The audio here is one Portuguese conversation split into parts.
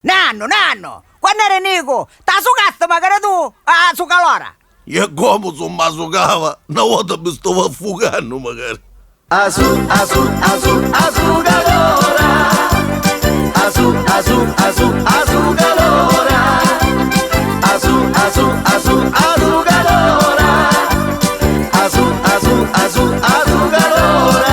Nanno, quando eri Nico, t'ha sugato magari tu a su calora. E como se me sugava, na outra me estou afogando, magari. Azul, azul, azul, azul galora. Azul, azul, azul, azul galora. Azul, azul, azul, azul galora. Azul, azul, azul, azul galora.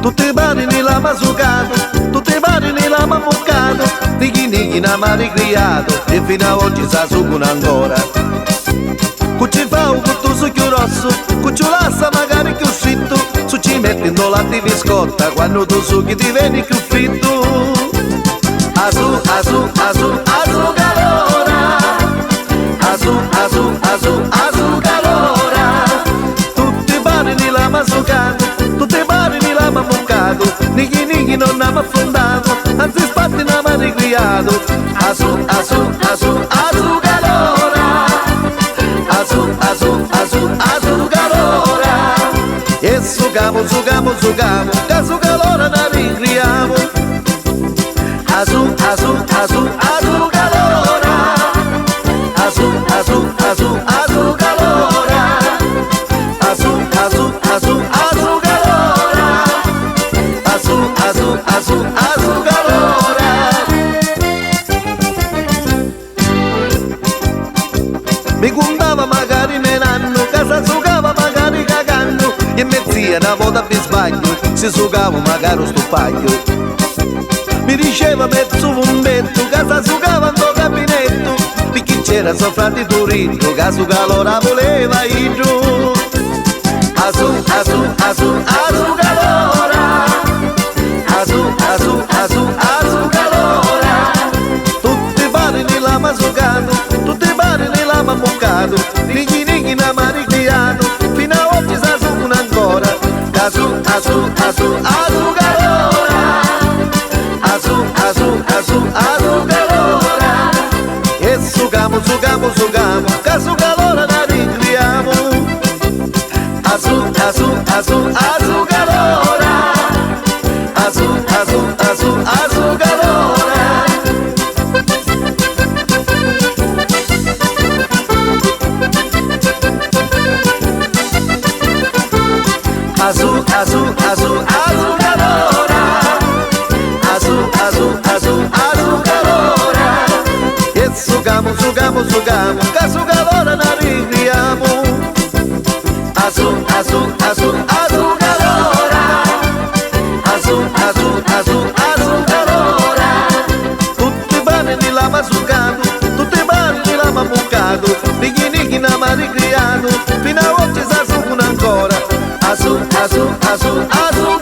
Tutti bari ni lama sugato, tutti bari ni lama muccato, nighi nighi na mari criato, e fino a oggi sa succono ancora. Cucci fa un cuttuso più rosso, cucciolassa magari più fritto, su ci metti in dolati biscotta, quando tu succhi diventi più fritto. Azul, azul, azul, azul galora. Azul, azul, azul, azul galora. Tutti bari ni lama sugato, tutti bari ni lama muccato, nighi nighi non ha affondato, anzi spatti non ha ricriato. Azul, azul, azul, azul galora. Azul, azul, azul, azul galora. E sugamo, sugamo, sugamo, che su calora ne ricriamo. Azul, azul, azul, azul galora. Azul, azul, azul, azul galora. Azul, azul, azul, azul galora. Azul, azul, azul, azul galora. Mi guardava magari menando, casa sugava magari cagando, e mezzia una volta per sbaglio, si sugava magari sto paglio. Mi diceva mezzo fumetto, casa sugava in gabinetto, perché c'era suo frate Turitto, che su calora voleva ir giù. Azul, azul, azul, azul calora. Azul, azul, azul, azul calora. Tutti bari ni lama sugato, tutti bari ni lama muccato, nighi nighi na mani criato, fino a oggi sa succono ancora. Azul, azul, azul, azul calora. Azul, azul, azul, azul calora. E sugamo, sugamo, sugamo, che su calora ne ricriamo. Azul, azul, azul, azul calora. Azul, azul, azul, azul calora. Azul, azul, azul, azul calora. Azul, azul, azul, azul calora. E sugamo, sugamo, sugamo, che su calora ne ricriamo. Azul, azul, azul, azul calora. Azul, azul, azul, azul calora. Tutti bani di lama sugato, tutti bani di lama muccato, nighi nighi na mani criato, fino a oggi sa succono ancora. Azul, azul, azul, azul